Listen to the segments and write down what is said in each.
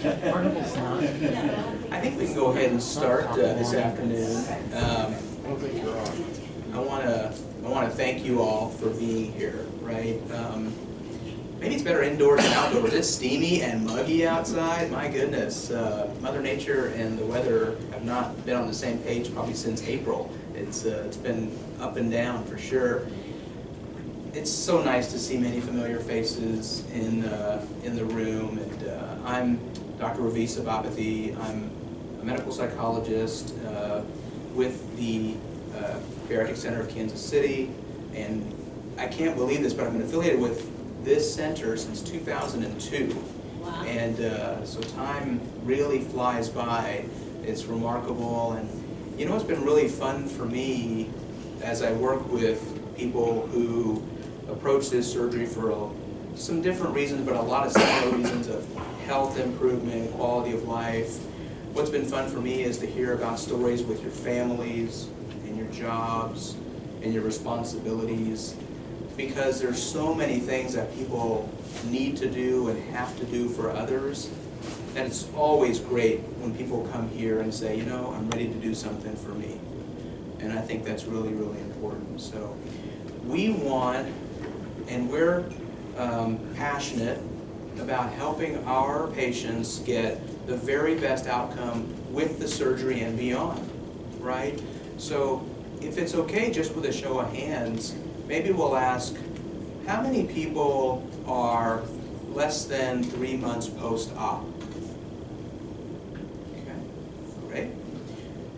I think we can go ahead and start this afternoon. I want to thank you all for being here. Right? Maybe it's better indoors than outdoors. It's steamy and muggy outside. My goodness, Mother Nature and the weather have not been on the same page probably since April. It's been up and down for sure. It's so nice to see many familiar faces in the room. And I'm Dr. Sabapathy. I'm a medical psychologist with the Bariatric Center of Kansas City, and I can't believe this, but I've been affiliated with this center since 2002. Wow. And so time really flies by. It's remarkable, and you know what's been really fun for me as I work with people who approach this surgery for some different reasons, but a lot of similar reasons of health improvement, quality of life. What's been fun for me is to hear about stories with your families and your jobs and your responsibilities, because there's so many things that people need to do and have to do for others. And it's always great when people come here and say, you know, I'm ready to do something for me. And I think that's really, really important. So we want, and we're passionate about helping our patients get the very best outcome with the surgery and beyond, right? So if it's okay, just with a show of hands, maybe we'll ask, how many people are less than 3 months post-op? Okay, great.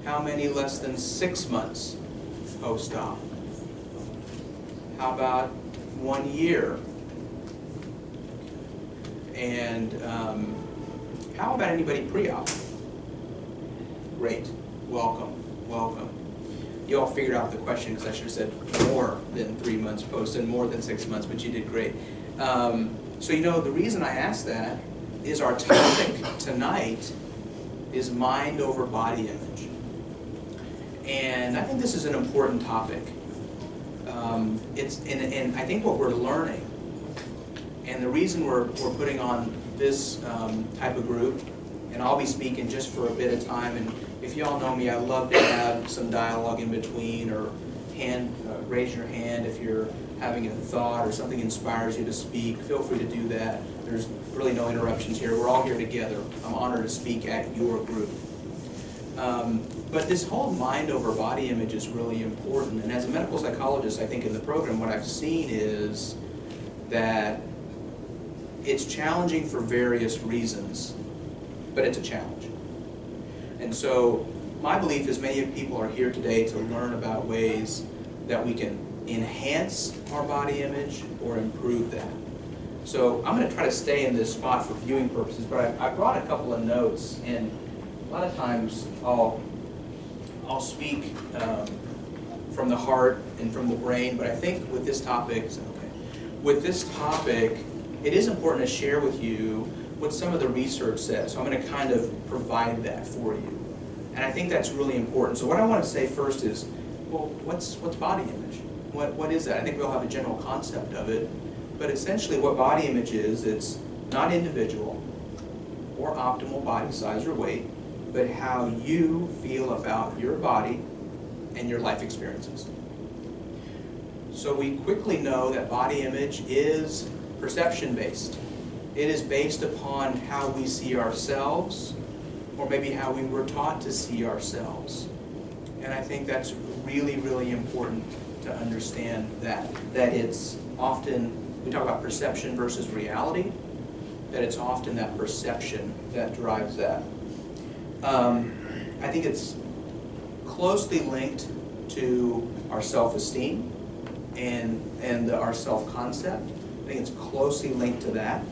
How many less than 6 months post-op? How about 1 year? And how about anybody pre-op? Great, welcome, welcome. You all figured out the question, because I should have said more than 3 months post and more than 6 months, but you did great. So you know, the reason I asked that is our topic tonight is mind over body image. And I think this is an important topic. And I think what we're learning, and the reason we're putting on this type of group, and I'll be speaking just for a bit of time, and if y'all know me, I love to have some dialogue in between, or raise your hand if you're having a thought or something inspires you to speak. Feel free to do that. There's really no interruptions here. We're all here together. I'm honored to speak at your group. But this whole mind over body image is really important. And as a medical psychologist, I think in the program, what I've seen is that it's challenging for various reasons, but it's a challenge. And so my belief is many people are here today to learn about ways that we can enhance our body image or improve that. So I'm going to try to stay in this spot for viewing purposes, but I brought a couple of notes, and a lot of times I'll speak from the heart and from the brain, but I think with this topic, it is important to share with you what some of the research says. So I'm going to kind of provide that for you. And I think that's really important. So what I want to say first is, well, what's body image? What is that? I think we all have a general concept of it, but essentially what body image is, it's not individual or optimal body size or weight, but how you feel about your body and your life experiences. So we quickly know that body image is perception-based. It is based upon how we see ourselves, or maybe how we were taught to see ourselves. And I think that's really, really important to understand that it's often, we talk about perception versus reality, that it's often that perception that drives that. I think it's closely linked to our self-esteem and our self-concept. I think it's closely linked to that.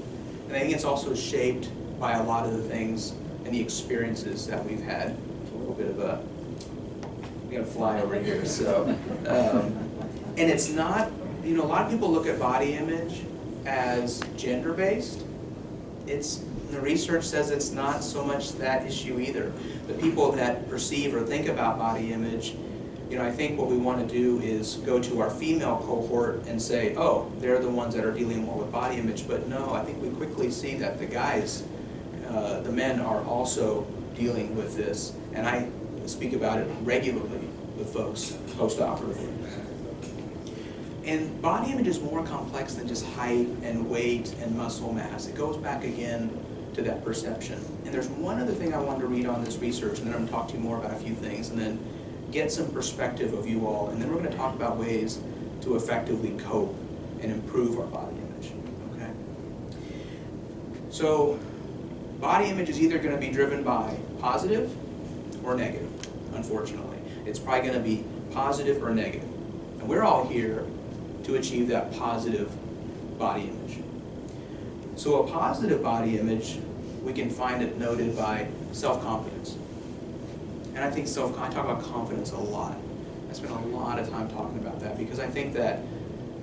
And I think it's also shaped by a lot of the things and the experiences that we've had. A little bit of a, I'm going to fly over here. So, and it's not, you know, a lot of people look at body image as gender-based. The research says it's not so much that issue either. The people that perceive or think about body image, you know, I think what we want to do is go to our female cohort and say, oh, they're the ones that are dealing more with body image. But no, I think we quickly see that the guys the men are also dealing with this, and I speak about it regularly with folks post-operatively. And body image is more complex than just height and weight and muscle mass. It goes back again to that perception. And there's one other thing I wanted to read on this research, and then I'm going to talk to you more about a few things, and then get some perspective of you all, and then we're going to talk about ways to effectively cope and improve our body image. Okay? So, body image is either going to be driven by positive or negative, unfortunately. It's probably going to be positive or negative. And we're all here to achieve that positive body image. So a positive body image, we can find it noted by self-confidence. And I think I talk about confidence a lot. I spend a lot of time talking about that because I think that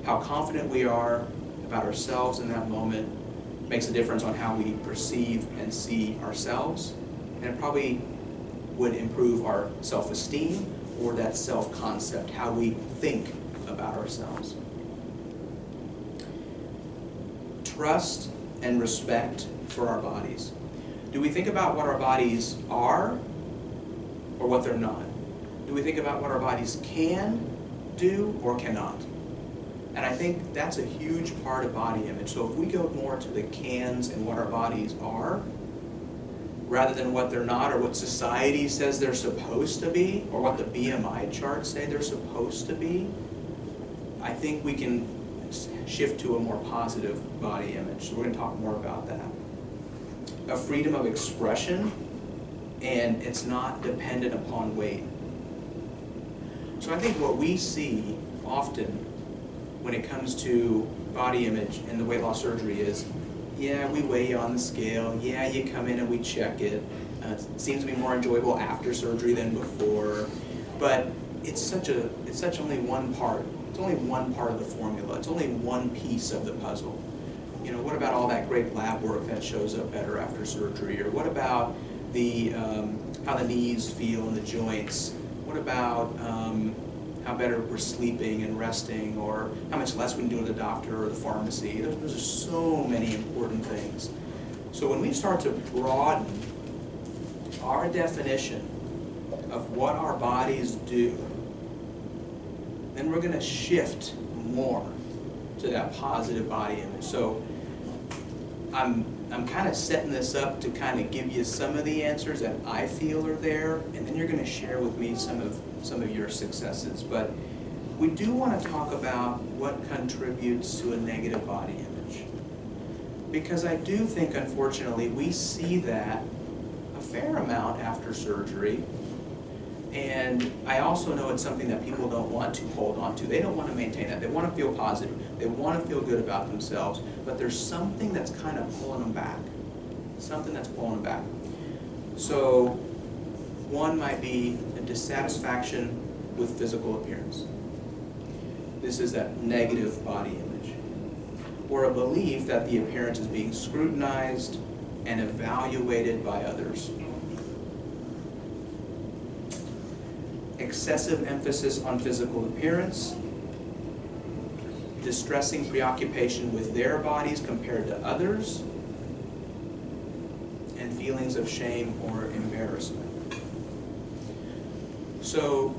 how confident we are about ourselves in that moment makes a difference on how we perceive and see ourselves. And it probably would improve our self-esteem or that self-concept, how we think about ourselves. Trust and respect for our bodies. Do we think about what our bodies are or what they're not? Do we think about what our bodies can do or cannot? And I think that's a huge part of body image. So if we go more to the cans and what our bodies are, rather than what they're not or what society says they're supposed to be, or what the BMI charts say they're supposed to be, I think we can shift to a more positive body image. So we're going to talk more about that. A freedom of expression, and it's not dependent upon weight. So I think what we see often when it comes to body image and the weight loss surgery is, yeah, we weigh you on the scale, yeah, you come in and we check it. It seems to be more enjoyable after surgery than before, but it's only one part. It's only one part of the formula. It's only one piece of the puzzle. You know, what about all that great lab work that shows up better after surgery? Or what about the how the knees feel and the joints? What about how better we're sleeping and resting, or how much less we can do at the doctor or the pharmacy? Those are so many important things. So when we start to broaden our definition of what our bodies do, then we're going to shift more to that positive body image. So I'm kind of setting this up to kind of give you some of the answers that I feel are there, and then you're going to share with me some of your successes. But we do want to talk about what contributes to a negative body image, because I do think, unfortunately, we see that a fair amount after surgery. And I also know it's something that people don't want to hold on to. They don't want to maintain that. They want to feel positive. They want to feel good about themselves. But there's something that's kind of pulling them back. Something that's pulling them back. So one might be a dissatisfaction with physical appearance. This is that negative body image. Or a belief that the appearance is being scrutinized and evaluated by others. Excessive emphasis on physical appearance, distressing preoccupation with their bodies compared to others, and feelings of shame or embarrassment. So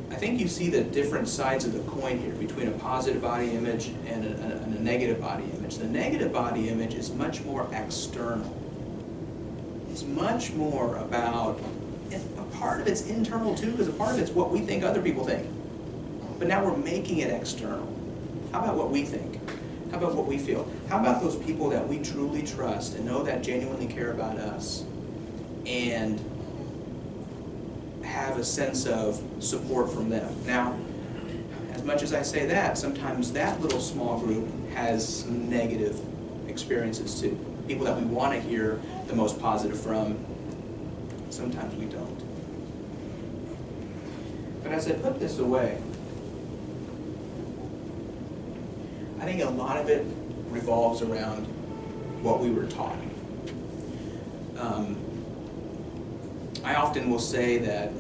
I think you see the different sides of the coin here between a positive body image and a negative body image. The negative body image is much more external. It's much more about, a part of it's internal too, because a part of it's what we think other people think. But now we're making it external. How about what we think? How about what we feel? How about those people that we truly trust and know that genuinely care about us and have a sense of support from them? Now, as much as I say that, sometimes that little small group has some negative experiences too. People that we want to hear the most positive from, sometimes we don't. But as I put this away, I think a lot of it revolves around what we were taught. I often will say that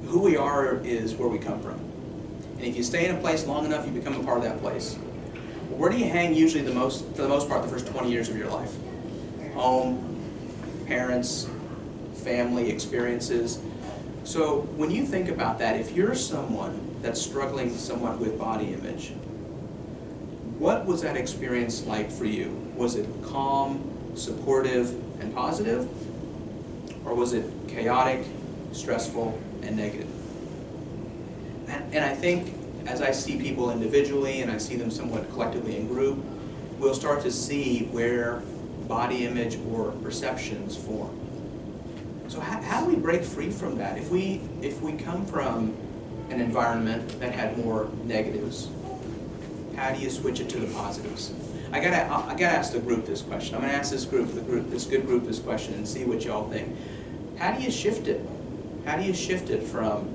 who we are is where we come from. And if you stay in a place long enough, you become a part of that place. Where do you hang usually for the most part, the first 20 years of your life? Home, parents, family, experiences. So when you think about that, if you're someone that's struggling somewhat with body image, what was that experience like for you? Was it calm, supportive, and positive? Or was it chaotic, stressful, and negative? And I think as I see people individually and I see them somewhat collectively in group, we'll start to see where body image or perceptions form. So how do we break free from that? If we come from an environment that had more negatives, how do you switch it to the positives? I gotta ask the group this question. I'm gonna ask this good group this question and see what y'all think. How do you shift it? How do you shift it from,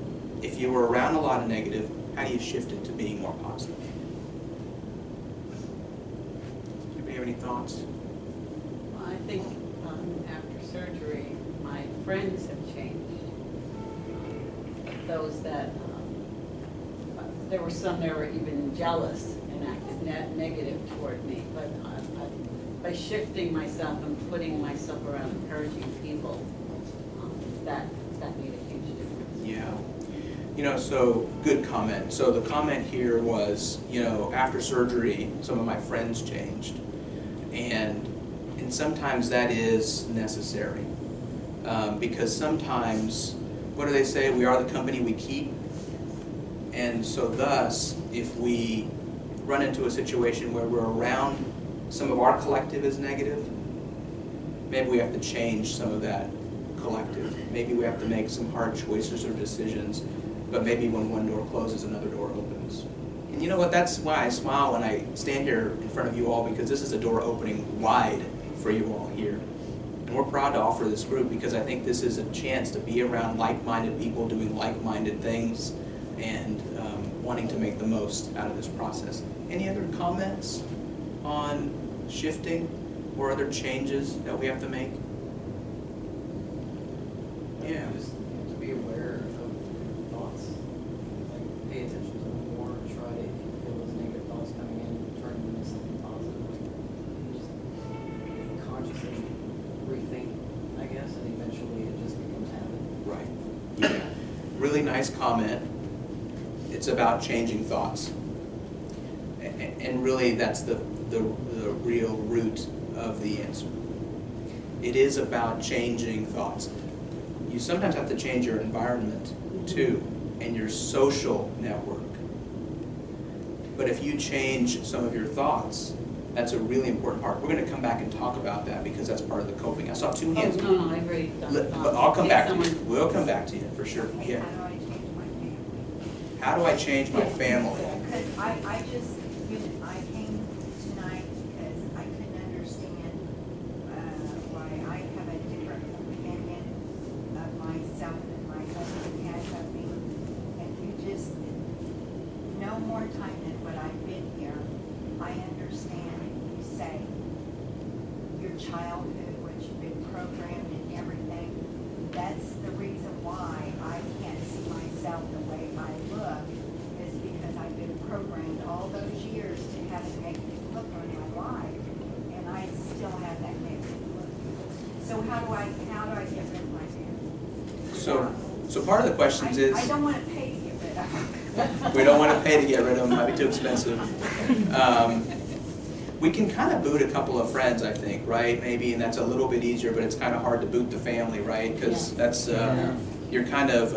if you were around a lot of negative, how do you shift it to being more positive? Anybody have any thoughts? Well, I think after surgery, my friends have changed. Those that, there were some that were even jealous and acted negative toward me, but by shifting myself and putting myself around encouraging people, that made a huge difference. Yeah. You know, so good comment. So the comment here was, you know, after surgery, some of my friends changed. And sometimes that is necessary. Because sometimes, what do they say? We are the company we keep. And so thus, if we run into a situation where we're around some of our collective is negative, maybe we have to change some of that collective. Maybe we have to make some hard choices or decisions, but maybe when one door closes, another door opens. And you know what, that's why I smile when I stand here in front of you all, because this is a door opening wide for you all here. And we're proud to offer this group because I think this is a chance to be around like-minded people doing like-minded things and wanting to make the most out of this process. Any other comments on shifting or other changes that we have to make? Yeah. Just to be aware of thoughts. Like, pay attention to them more. Try to, if you feel those negative thoughts coming in, turn them into something positive. Just consciously rethink, I guess, and eventually it just becomes habit. Right. Yeah. Really nice comment. It's about changing thoughts. And really that's the real root of the answer. It is about changing thoughts. You sometimes have to change your environment too, and your social network. But if you change some of your thoughts, that's a really important part. We're going to come back and talk about that because that's part of the coping. I saw two hands. Oh, no, I've already done it. But I'll come back to you. We'll come back to you for sure. Yeah. How do I change my family? How do I change my family? Because I just, I came tonight because I couldn't understand why I have a different opinion of myself than my husband has of me. And you just, no more time than what I've been here, I understand you say your childhood, what you've been programmed and everything. That's the reason why I can't see myself the way I look, is because I've been programmed all those years to have a negative look on my life, and I still have that negative look. So how do I get rid of my family? So part of the questions is... I don't want to pay to get rid of them. We don't want to pay to get rid of them, might be too expensive. We can kind of boot a couple of friends, I think, right? Maybe, and that's a little bit easier, but it's kind of hard to boot the family, right? Because that's you're kind of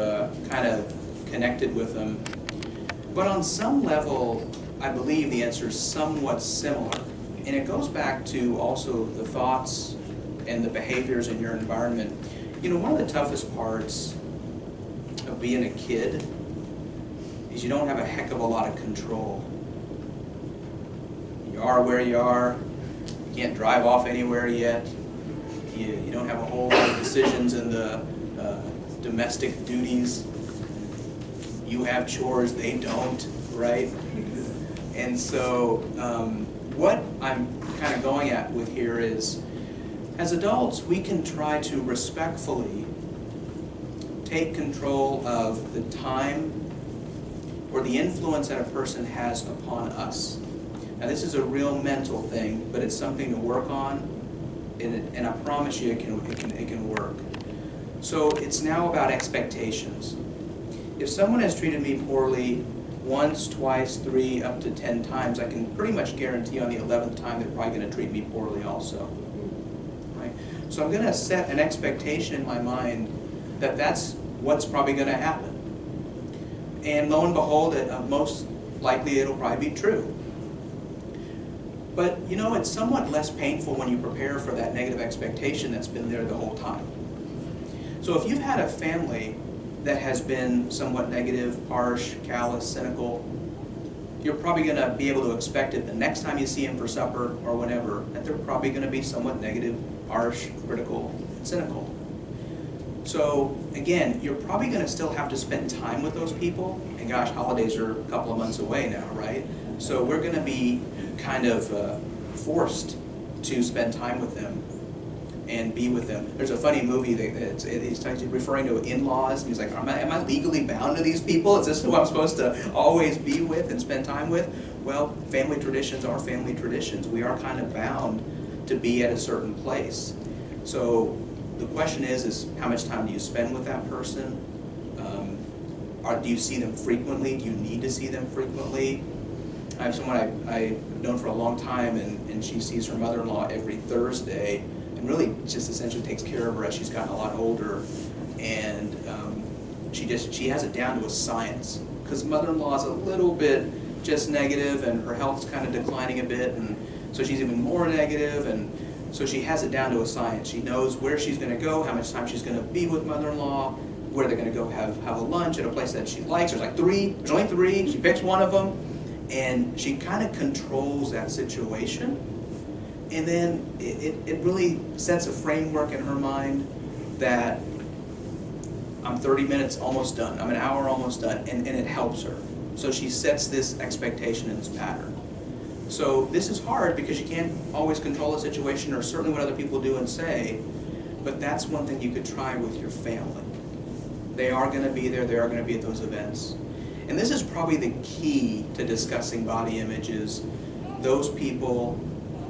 connected with them. But on some level, I believe the answer is somewhat similar, and it goes back to also the thoughts and the behaviors in your environment. You know, one of the toughest parts of being a kid is you don't have a heck of a lot of control. You are where you are. You can't drive off anywhere yet. You don't have a whole lot of decisions in the domestic duties. You have chores, they don't, right? And so what I'm kind of going at with here is, as adults, we can try to respectfully take control of the time or the influence that a person has upon us. Now this is a real mental thing, but it's something to work on, and I promise you it can work. So it's now about expectations. If someone has treated me poorly once, twice, 3, up to 10 times, I can pretty much guarantee on the 11th time they're probably going to treat me poorly also. Right? So I'm going to set an expectation in my mind that that's what's probably going to happen. And lo and behold, most likely it'll probably be true. But you know, it's somewhat less painful when you prepare for that negative expectation that's been there the whole time. So if you've had a family that has been somewhat negative, harsh, callous, cynical, you're probably going to be able to expect it the next time you see them for supper or whenever, that they're probably going to be somewhat negative, harsh, critical, cynical. So again, you're probably going to still have to spend time with those people. And gosh, holidays are a couple of months away now, right? So we're going to be kind of forced to spend time with them and be with them. There's a funny movie that he's referring to in-laws, and he's like, am I legally bound to these people? Is this who I'm supposed to always be with and spend time with? Well, family traditions are family traditions. We are kind of bound to be at a certain place. So the question is how much time do you spend with that person? Do you see them frequently? Do you need to see them frequently? I have someone I've known for a long time, and she sees her mother-in-law every Thursday, and really just essentially takes care of her as she's gotten a lot older. And she has it down to a science, because mother-in-law is a little bit just negative, and her health's kind of declining a bit, and so she's even more negative, and so she has it down to a science. She knows where she's going to go, how much time she's going to be with mother-in-law, where they're going to go have a lunch at a place that she likes. There's only three. She picks one of them, and she kind of controls that situation. And then it really sets a framework in her mind that I'm 30 minutes almost done, I'm an hour almost done, and it helps her. So she sets this expectation and this pattern. So this is hard because you can't always control a situation, or certainly what other people do and say, but that's one thing you could try with your family. They are going to be there, they are going to be at those events. And this is probably the key to discussing body image, is those people,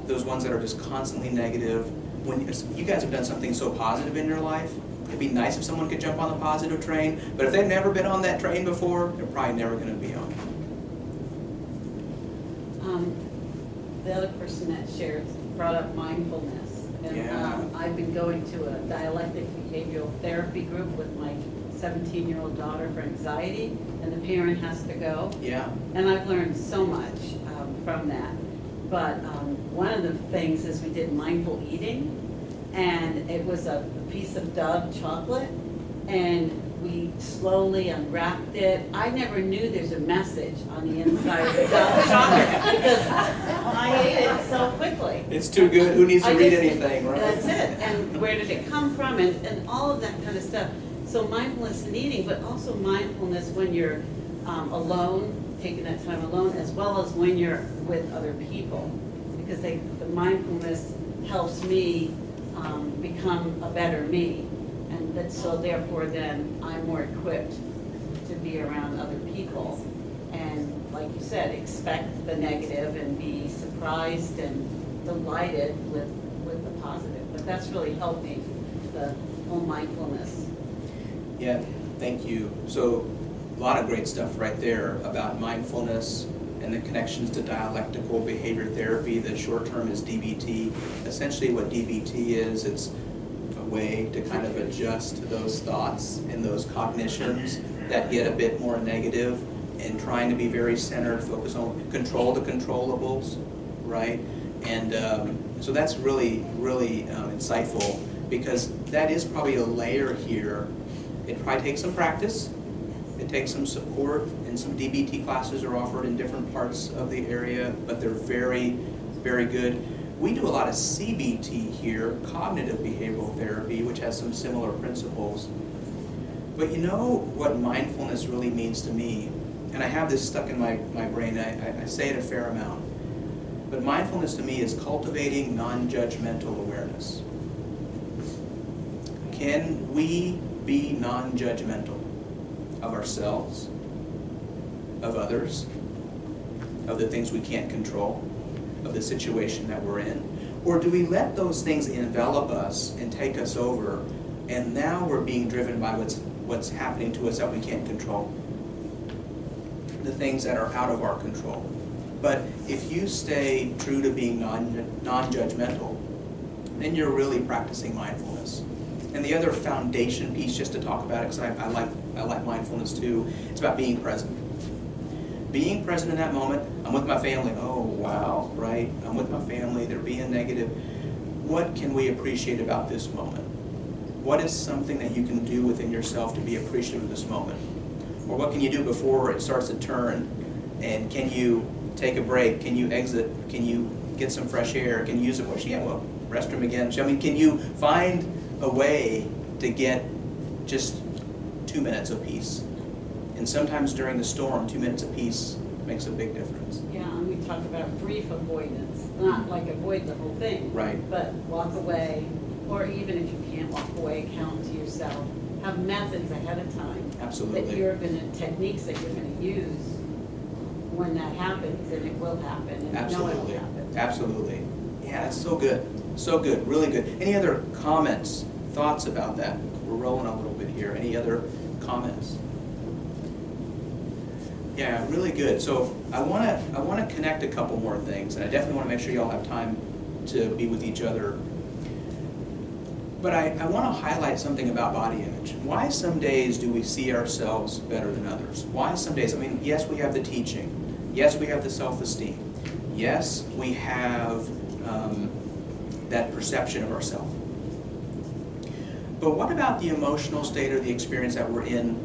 those ones that are just constantly negative. When you guys have done something so positive in your life, it'd be nice if someone could jump on the positive train, but if they've never been on that train before, they're probably never going to be on it. The other person that shared brought up mindfulness. And Yeah. I've been going to a dialectic behavioral therapy group with my 17-year-old daughter for anxiety, and the parent has to go. Yeah. And I've learned so much from that. But one of the things is we did mindful eating, and it was a piece of Dove chocolate, and we slowly unwrapped it. I never knew there's a message on the inside of the Dove chocolate because I ate it so quickly. It's too good. Who needs to read anything, right? That's it. And where did it come from, and all of that kind of stuff. So mindfulness in eating, but also mindfulness when you're alone, taking that time alone, as well as when you're with other people. Because the mindfulness helps me become a better me. And that, so therefore then I'm more equipped to be around other people. And like you said, expect the negative and be surprised and delighted with the positive. But that's really helped me, the whole mindfulness. Yeah, thank you. So a lot of great stuff right there about mindfulness and the connections to dialectical behavior therapy. The short term is DBT. Essentially what DBT is, it's a way to kind of adjust to those thoughts and those cognitions that get a bit more negative, and trying to be very centered, focus on control the controllables, right? And so that's really, really insightful, because that is probably a layer here. It probably takes some practice, it takes some support, and some DBT classes are offered in different parts of the area, but they're very, very good. We do a lot of CBT here, cognitive behavioral therapy, which has some similar principles. But you know what mindfulness really means to me? And I have this stuck in my brain, I say it a fair amount. But mindfulness to me is cultivating non-judgmental awareness. Can we be non-judgmental of ourselves, of others, of the things we can't control? of the situation that we're in? Or do we let those things envelop us and take us over, and now we're being driven by what's happening to us that we can't control? The things that are out of our control. But if you stay true to being non-judgmental, then you're really practicing mindfulness. And the other foundation piece, just to talk about it, because I like mindfulness too, it's about being present. Being present in that moment. I'm with my family. Oh, wow, right? I'm with my family. They're being negative. What can we appreciate about this moment? What is something that you can do within yourself to be appreciative of this moment? Or what can you do before it starts to turn? And can you take a break? Can you exit? Can you get some fresh air? Can you use it? Well, restroom again. I mean, can you find a way to get just 2 minutes of peace? And sometimes during the storm, 2 minutes of peace makes a big difference. Yeah, and we talk about brief avoidance, not like avoid the whole thing. Right. But walk away, or even if you can't walk away, count to yourself. Have methods ahead of time. Absolutely. That you're going to, techniques that you're going to use when that happens, and it will happen, and Absolutely. know it will happen. Absolutely. Yeah, that's so good. So good. Really good. Any other comments, thoughts about that? We're rolling a little bit here. Any other comments? Yeah, really good. So I want to connect a couple more things, and I definitely want to make sure y'all have time to be with each other. But I want to highlight something about body image. Why some days do we see ourselves better than others? Why some days? I mean, yes, we have the teaching. Yes, we have the self-esteem. Yes, we have that perception of ourselves. But what about the emotional state or the experience that we're in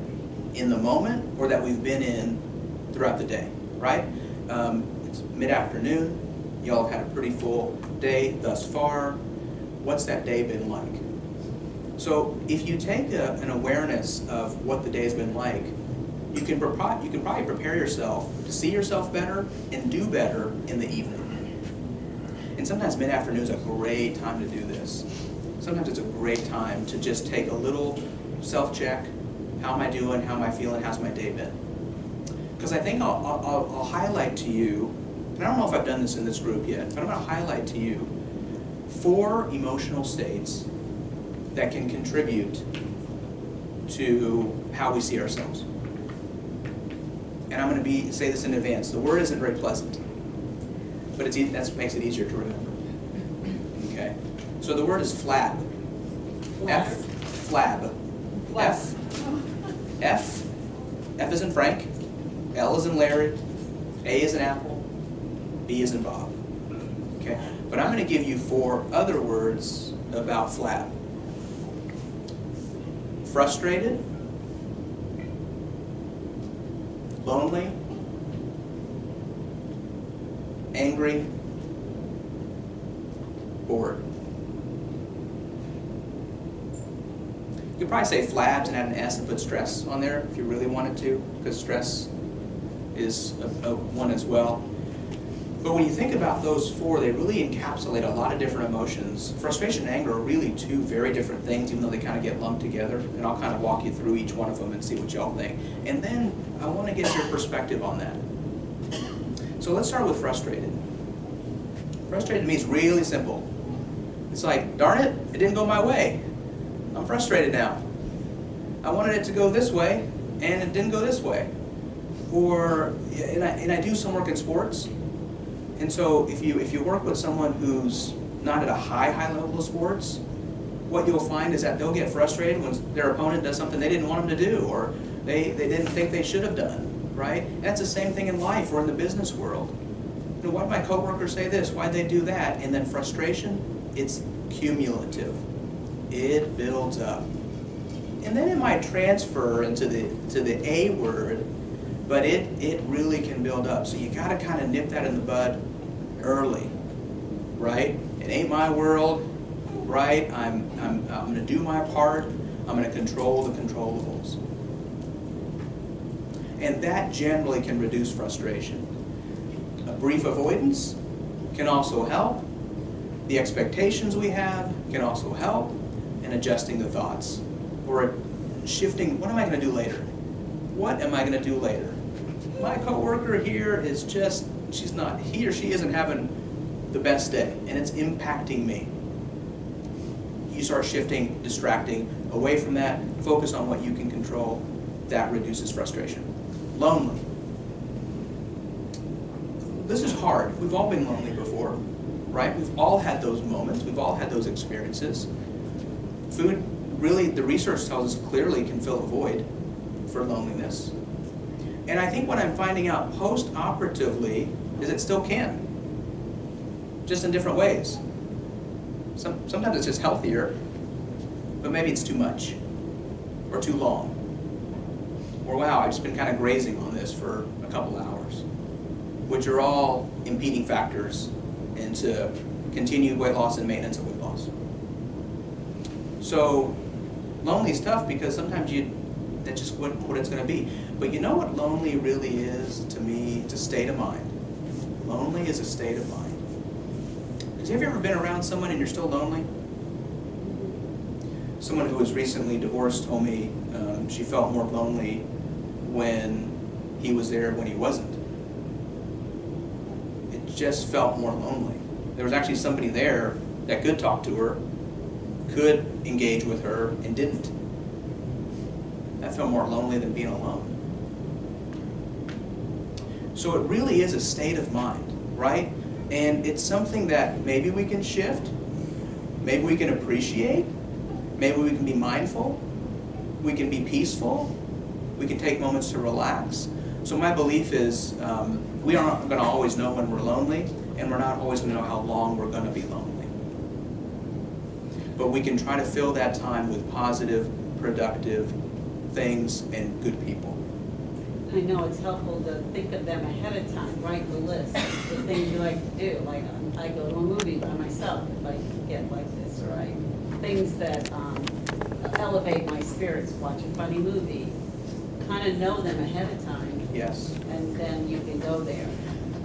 the moment, or that we've been in throughout the day, right? It's mid-afternoon. Y'all have had a pretty full day thus far. What's that day been like? So if you take an awareness of what the day's been like, you can probably prepare yourself to see yourself better and do better in the evening. And sometimes mid-afternoon is a great time to do this. Sometimes it's a great time to just take a little self-check. How am I doing? How am I feeling? How's my day been? Because I think I'll highlight to you, and I don't know if I've done this in this group yet, but I'm going to highlight to you 4 emotional states that can contribute to how we see ourselves. And I'm going to say this in advance. The word isn't very pleasant, but that makes it easier to remember. Okay? So the word is flab. F, flab. F, F, F is in Frank, L is in Larry, A is in Apple, B is in Bob. Okay? But I'm going to give you 4 other words about flab. Frustrated, lonely, angry, bored. You could probably say flabs and add an S and put stress on there if you really wanted to, because stress is a one as well. But when you think about those 4, they really encapsulate a lot of different emotions. Frustration and anger are really 2 very different things, even though they kind of get lumped together. And I'll kind of walk you through each one of them and see what y'all think. And then I want to get your perspective on that. So let's start with frustrated. Frustrated to me is really simple. It's like, darn it, it didn't go my way. I'm frustrated now. I wanted it to go this way, and it didn't go this way. And I do some work in sports. And so if you work with someone who's not at a high level of sports, what you'll find is that they'll get frustrated when their opponent does something they didn't want them to do, or they didn't think they should have done, right? And that's the same thing in life or in the business world. You know, why'd my coworker say this? Why'd they do that? And then frustration, it's cumulative. It builds up. And then it might transfer into the A word, but it really can build up. So you got to kind of nip that in the bud early, right? It ain't my world, right? I'm going to do my part. I'm going to control the controllables. And that generally can reduce frustration. A brief avoidance can also help. The expectations we have can also help in adjusting the thoughts or shifting. What am I going to do later? What am I going to do later? My coworker here is just, he or she isn't having the best day, and it's impacting me. You start shifting, distracting away from that, focus on what you can control. That reduces frustration. Lonely. This is hard. We've all been lonely before, right? We've all had those moments. We've all had those experiences. Food, really, the research tells us clearly can fill a void for loneliness. And I think what I'm finding out post-operatively is it still can, just in different ways. Sometimes it's just healthier, but maybe it's too much, or too long. Or wow, I've just been kind of grazing on this for a couple hours, which are all impeding factors into continued weight loss and maintenance of weight loss. So lonely is tough because sometimes that's just what it's going to be. But you know what lonely really is to me? It's a state of mind. Lonely is a state of mind. Because have you ever been around someone and you're still lonely? Someone who was recently divorced told me she felt more lonely when he was there when he wasn't. It just felt more lonely. There was actually somebody there that could talk to her, could engage with her, and didn't. That felt more lonely than being alone. So it really is a state of mind, right? And it's something that maybe we can shift, maybe we can appreciate, maybe we can be mindful, we can be peaceful, we can take moments to relax. So my belief is we aren't going to always know when we're lonely, and we're not always going to know how long we're going to be lonely. But we can try to fill that time with positive, productive things and good people. I know it's helpful to think of them ahead of time, write the list, the things you like to do. Like I go to a movie by myself if I get like this, or things that elevate my spirits, watch a funny movie. Kind of know them ahead of time. Yes. And then you can go there.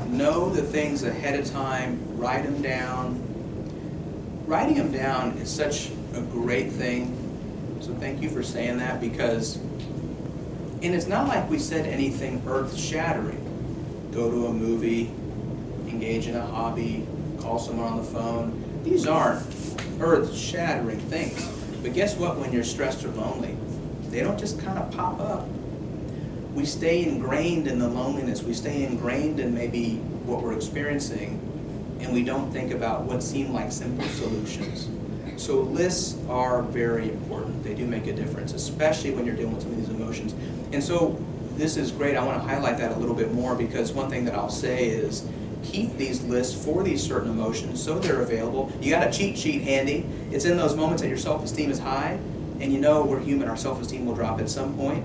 Know the things ahead of time, write them down. Writing them down is such a great thing. So thank you for saying that, because, and it's not like we said anything earth-shattering. Go to a movie, engage in a hobby, call someone on the phone. These aren't earth-shattering things. But guess what, when you're stressed or lonely, they don't just kind of pop up. We stay ingrained in the loneliness. We stay ingrained in maybe what we're experiencing, and we don't think about what seem like simple solutions. So lists are very important. They do make a difference, especially when you're dealing with some of these emotions. And so this is great. I want to highlight that a little bit more, because one thing that I'll say is keep these lists for these certain emotions so they're available. You got a cheat sheet handy. It's in those moments that your self-esteem is high, and you know we're human, our self-esteem will drop at some point,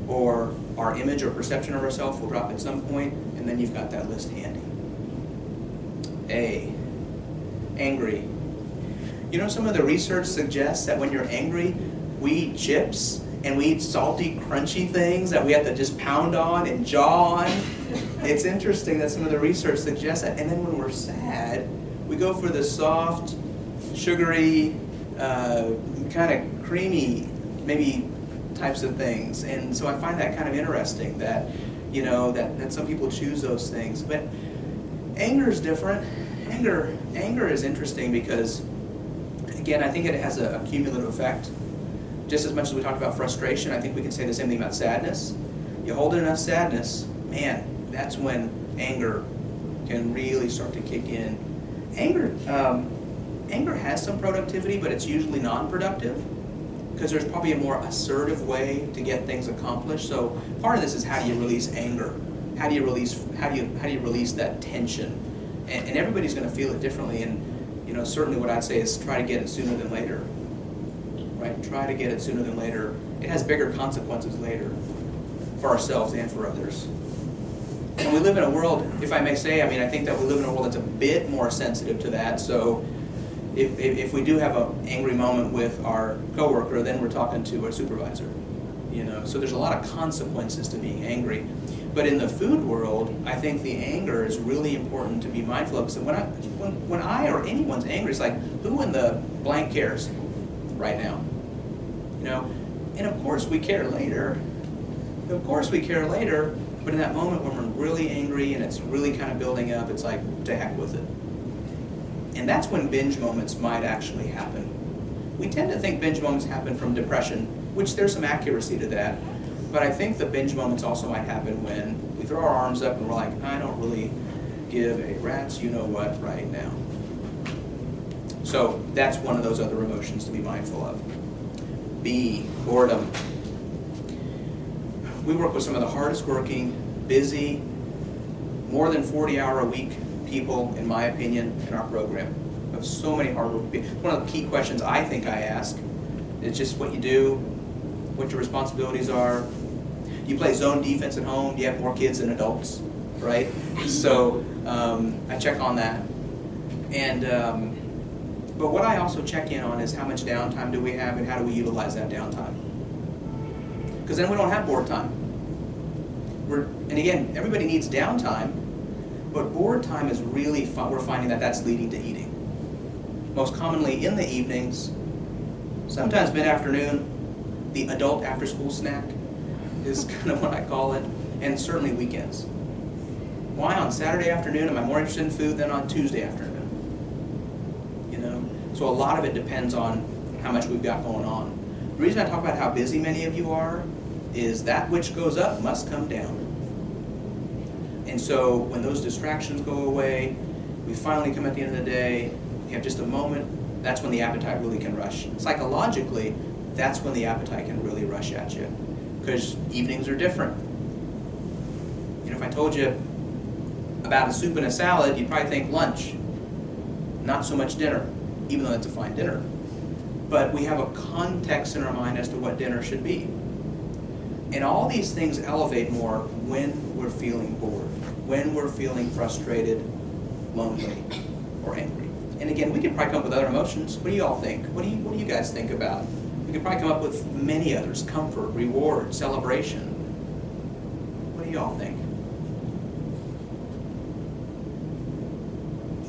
or our image or perception of ourselves will drop at some point, and then you've got that list handy. A, angry. You know, some of the research suggests that when you're angry, we eat chips and we eat salty, crunchy things that we have to just pound on and jaw on. It's interesting that some of the research suggests that. And then when we're sad, we go for the soft, sugary, kind of creamy, maybe types of things. And so I find that kind of interesting that, you know, that some people choose those things. But anger is different. Anger is interesting because, again, I think it has a cumulative effect. Just as much as we talked about frustration, I think we can say the same thing about sadness. You hold in enough sadness, man, that's when anger can really start to kick in. Anger has some productivity, but it's usually non-productive because there's probably a more assertive way to get things accomplished. So part of this is, how do you release anger? How do you release that tension? And everybody's going to feel it differently. And you know, certainly what I'd say is try to get it sooner than later. Right? Try to get it sooner than later. It has bigger consequences later for ourselves and for others. And we live in a world, if I may say, I mean, I think that we live in a world that's a bit more sensitive to that. So if we do have an angry moment with our coworker, then we're talking to our supervisor. You know, so there's a lot of consequences to being angry. But in the food world, I think the anger is really important to be mindful of. Because when I or anyone's angry, it's like, who in the blank cares right now? You know, and of course we care later. Of course we care later, but in that moment when we're really angry and it's really kind of building up, it's like, to heck with it. And that's when binge moments might actually happen. We tend to think binge moments happen from depression, which there's some accuracy to that. But I think the binge moments also might happen when we throw our arms up and we're like, I don't really give a rat's you-know-what right now. So that's one of those other emotions to be mindful of. B, boredom. We work with some of the hardest working, busy, more than 40-hour-a-week people, in my opinion, in our program. We have so many hard working people. One of the key questions I think I ask is just what you do, what your responsibilities are. You play zone defense at home, you have more kids than adults, right? So I check on that. And but what I also check in on is how much downtime do we have and how do we utilize that downtime? Because then we don't have board time. And again, everybody needs downtime, but board time is really fun. We're finding that that's leading to eating. Most commonly in the evenings, sometimes mid-afternoon, the adult after-school snack is kind of what I call it, and certainly weekends. Why on Saturday afternoon am I more interested in food than on Tuesday afternoon? You know, so a lot of it depends on how much we've got going on. The reason I talk about how busy many of you are is that which goes up must come down. And so when those distractions go away, we finally come at the end of the day, we have just a moment, that's when the appetite really can rush. Psychologically, that's when the appetite can really rush at you, because evenings are different. You know, if I told you about a soup and a salad, you'd probably think lunch, not so much dinner, even though that's a fine dinner. But we have a context in our mind as to what dinner should be. And all these things elevate more when we're feeling bored, when we're feeling frustrated, lonely, or angry. And again, we could probably come up with other emotions. What do you all think? What do you guys think about? We could probably come up with many others: comfort, reward, celebration. What do you all think?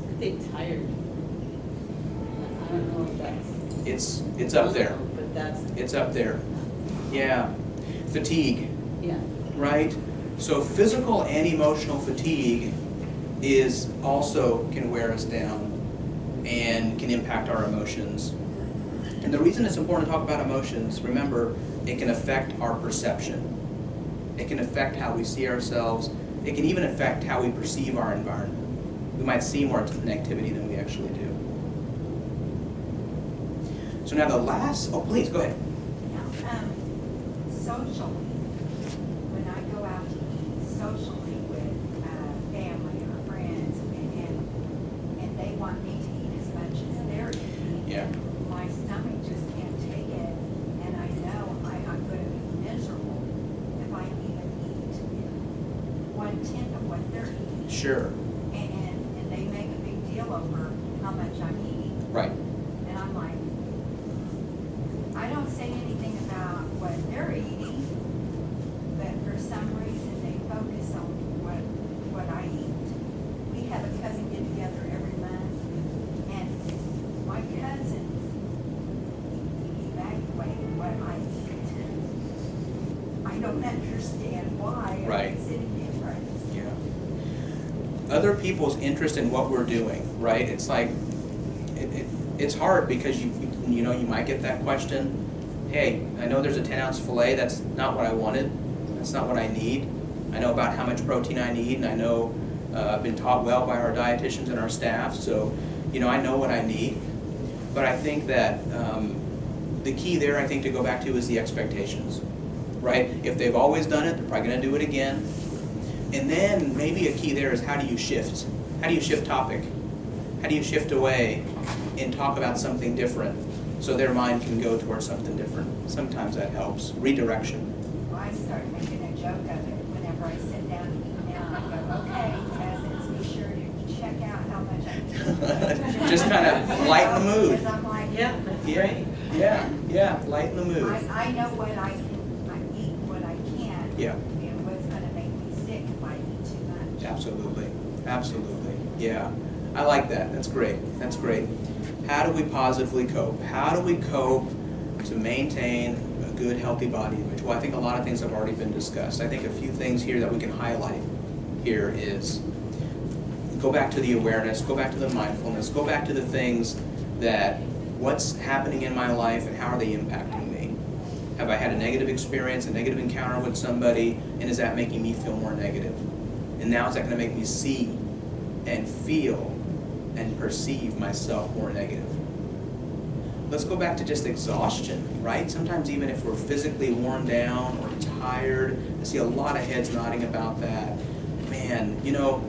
I think tired. I don't know if that's. It's up there. But that's. It's up there. Yeah. Fatigue. Yeah. Right? So physical and emotional fatigue is also can wear us down and can impact our emotions. And the reason it's important to talk about emotions, remember, it can affect our perception. It can affect how we see ourselves. It can even affect how we perceive our environment. We might see more negativity than we actually do. So now the last, oh please, go ahead. Socially, when I go out to eat socially with family or friends, and they want me to eat as much as they're eating, Yeah. my stomach just can't take it, and I know I'm going to be miserable if I even eat 1/10 of what they're eating. Sure. And they make a big deal over how much I'm eating. Right. And I'm like, I don't say anything about what they're eating, but for some reason they focus on what I eat. We have a cousin get together every month, and my cousins evaluate what I eat. I don't understand why. Right. It's any different. Yeah. Other people's interest in what we're doing, right? It's like, it's hard because you know, you might get that question. Hey, I know there's a 10-ounce filet. That's not what I wanted. That's not what I need. I know about how much protein I need, and I know I've been taught well by our dietitians and our staff, so you know, I know what I need. But I think that the key there, I think, to go back to is the expectations, right? If they've always done it, they're probably going to do it again. And then maybe a key there is how do you shift? How do you shift topic? How do you shift away and talk about something different so their mind can go towards something different? Sometimes that helps. Redirection. Well, I start making a joke of it whenever I sit down to eat now. I go, okay, cousins, be sure to check out how much I eat. Just kind of lighten the mood. Because I'm like, Yeah, that's Yeah, great. yeah, lighten the mood. I know what I eat what I can. Yeah. And what's going to make me sick if I eat too much. Absolutely, absolutely, yeah. I like that, that's great, that's great. How do we positively cope? How do we cope to maintain a good, healthy body image? Well, I think a lot of things have already been discussed. I think a few things here that we can highlight here is Go back to the awareness, go back to the mindfulness, go back to the things that, what's happening in my life and how are they impacting me? Have I had a negative experience, a negative encounter with somebody, and is that making me feel more negative? And now is that going to make me see and feel and perceive myself more negative? Let's go back to just exhaustion, right? Sometimes even if we're physically worn down or tired, I see a lot of heads nodding about that. Man, you know,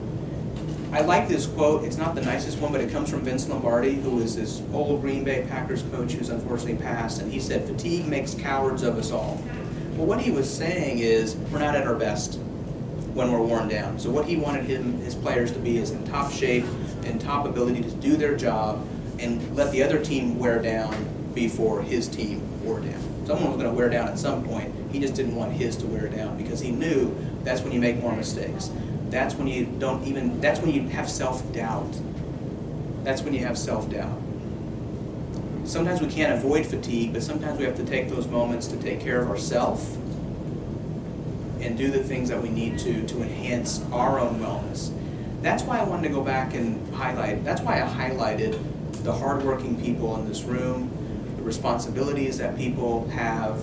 I like this quote. It's not the nicest one, but it comes from Vince Lombardi, who is this old Green Bay Packers coach who's unfortunately passed, and he said, "Fatigue makes cowards of us all." Well, what he was saying is we're not at our best when we're worn down. So what he wanted his players to be is in top shape and top ability to do their job and let the other team wear down before his team wore down. Someone was going to wear down at some point. He just didn't want his to wear down because he knew that's when you make more mistakes. That's when you that's when you have self-doubt. That's when you have self-doubt. Sometimes we can't avoid fatigue, but sometimes we have to take those moments to take care of ourselves and do the things that we need to enhance our own wellness. That's why I wanted to go back and highlight, that's why I highlighted the hardworking people in this room, the responsibilities that people have,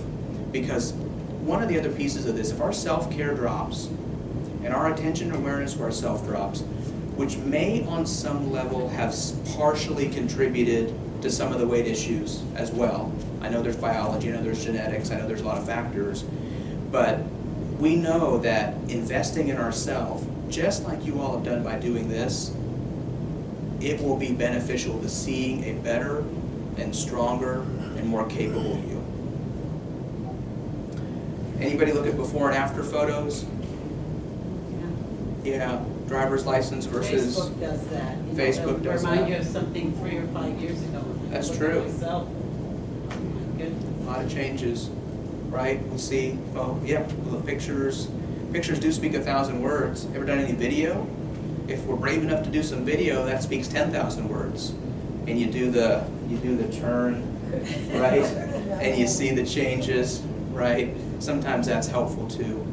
because one of the other pieces of this, if our self-care drops, and our attention and awareness to ourself drops, which may on some level have partially contributed to some of the weight issues as well. I know there's biology, I know there's genetics, I know there's a lot of factors, but we know that investing in ourselves, just like you all have done by doing this, it will be beneficial to seeing a better and stronger and more capable you. Anybody look at before and after photos? Yeah, driver's license versus... Facebook does that. Facebook does that. Remind you of something 3 or 5 years ago. That's I look true. at myself. Oh my goodness. A lot of changes, right? We see, oh, yeah, the pictures. Pictures do speak 1,000 words. Ever done any video? If we're brave enough to do some video, that speaks 10,000 words. And you do the turn, right? And you see the changes, right? Sometimes that's helpful too.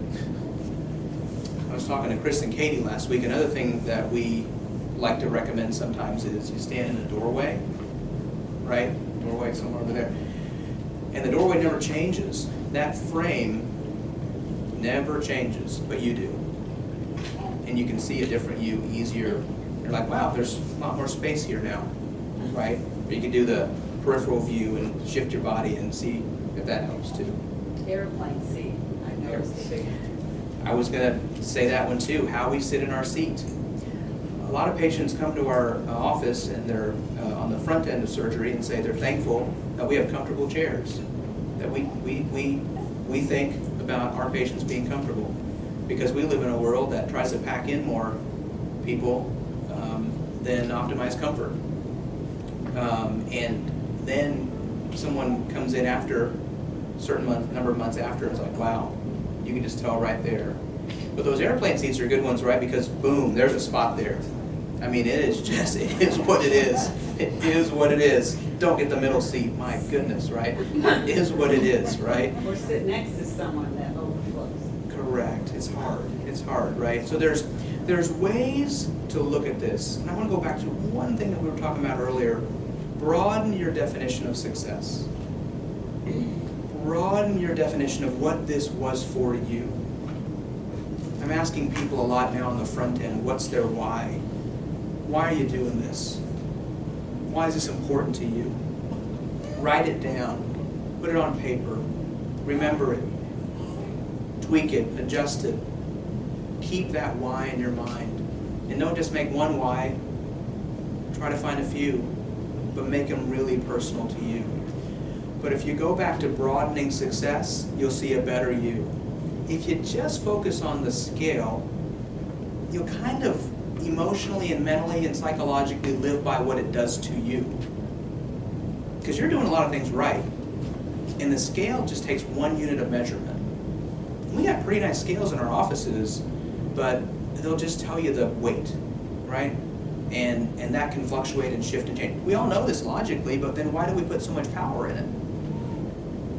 I was talking to Chris and Katie last week. Another thing that we like to recommend sometimes is you stand in a doorway, right? Doorway somewhere over there. And the doorway never changes. That frame never changes, but you do. And you can see a different you easier. You're like, wow, there's a lot more space here now, right? Or you can do the peripheral view and shift your body and see if that helps too. Airplane seat, I noticed it. I was going to say that one too, how we sit in our seat. A lot of patients come to our office and they're on the front end of surgery and say they're thankful that we have comfortable chairs, that we think about our patients being comfortable, because we live in a world that tries to pack in more people than optimize comfort. And then someone comes in after a certain number of months after and is like, wow, you can just tell right there. But those airplane seats are good ones, right? Because boom, there's a spot there. I mean, it is what it is. It is what it is. Don't get the middle seat, my goodness, right? It is what it is, right? Or sit next to someone that overflows. Correct. It's hard, right? So there's ways to look at this. And I want to go back to one thing that we were talking about earlier. Broaden your definition of success. Broaden your definition of what this was for you. I'm asking people a lot now on the front end, what's their why? Why are you doing this? Why is this important to you? Write it down. Put it on paper. Remember it. Tweak it. Adjust it. Keep that why in your mind. And don't just make one why. Try to find a few, but make them really personal to you. But if you go back to broadening success, you'll see a better you. If you just focus on the scale, you'll kind of emotionally and mentally and psychologically live by what it does to you. Because you're doing a lot of things right. And the scale just takes one unit of measurement. We got pretty nice scales in our offices, but they'll just tell you the weight, right? And that can fluctuate and shift and change. We all know this logically, but then why do we put so much power in it?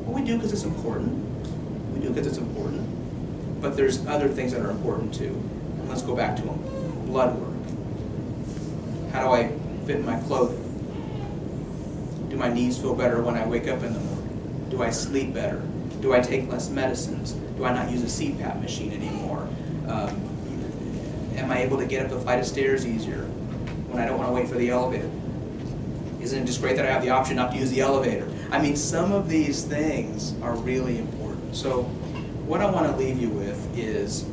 Well, we do because it's important. We do because it's important. But there's other things that are important too. And let's go back to them. Blood work. How do I fit my clothing? Do my knees feel better when I wake up in the morning? Do I sleep better? Do I take less medicines? Do I not use a CPAP machine anymore? Am I able to get up a flight of stairs easier when I don't want to wait for the elevator? Isn't it just great that I have the option not to use the elevator? I mean, some of these things are really important. So what I want to leave you with is,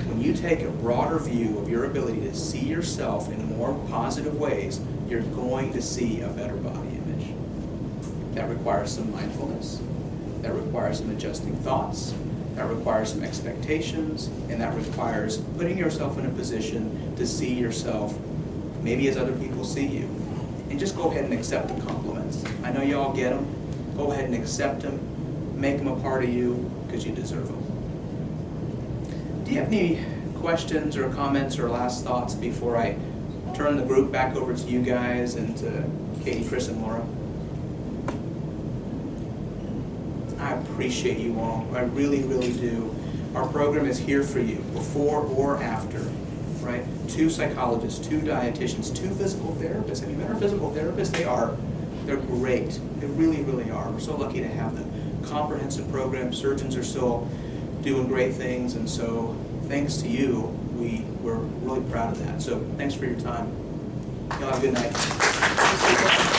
when you take a broader view of your ability to see yourself in more positive ways, you're going to see a better body image. That requires some mindfulness. That requires some adjusting thoughts. That requires some expectations. And that requires putting yourself in a position to see yourself maybe as other people see you. And just go ahead and accept the compliments. I know you all get them. Go ahead and accept them. Make them a part of you, because you deserve them. Do you have any questions or comments or last thoughts before I turn the group back over to you guys and to Katie, Chris, and Laura? I appreciate you all. I really, really do. Our program is here for you, before or after, right? 2 psychologists, 2 dietitians, 2 physical therapists. Have you met our physical therapists? They're great. They really, really are. We're so lucky to have them. Comprehensive program. Surgeons are still doing great things, and so thanks to you, we're really proud of that. So thanks for your time. Y'all have a good night.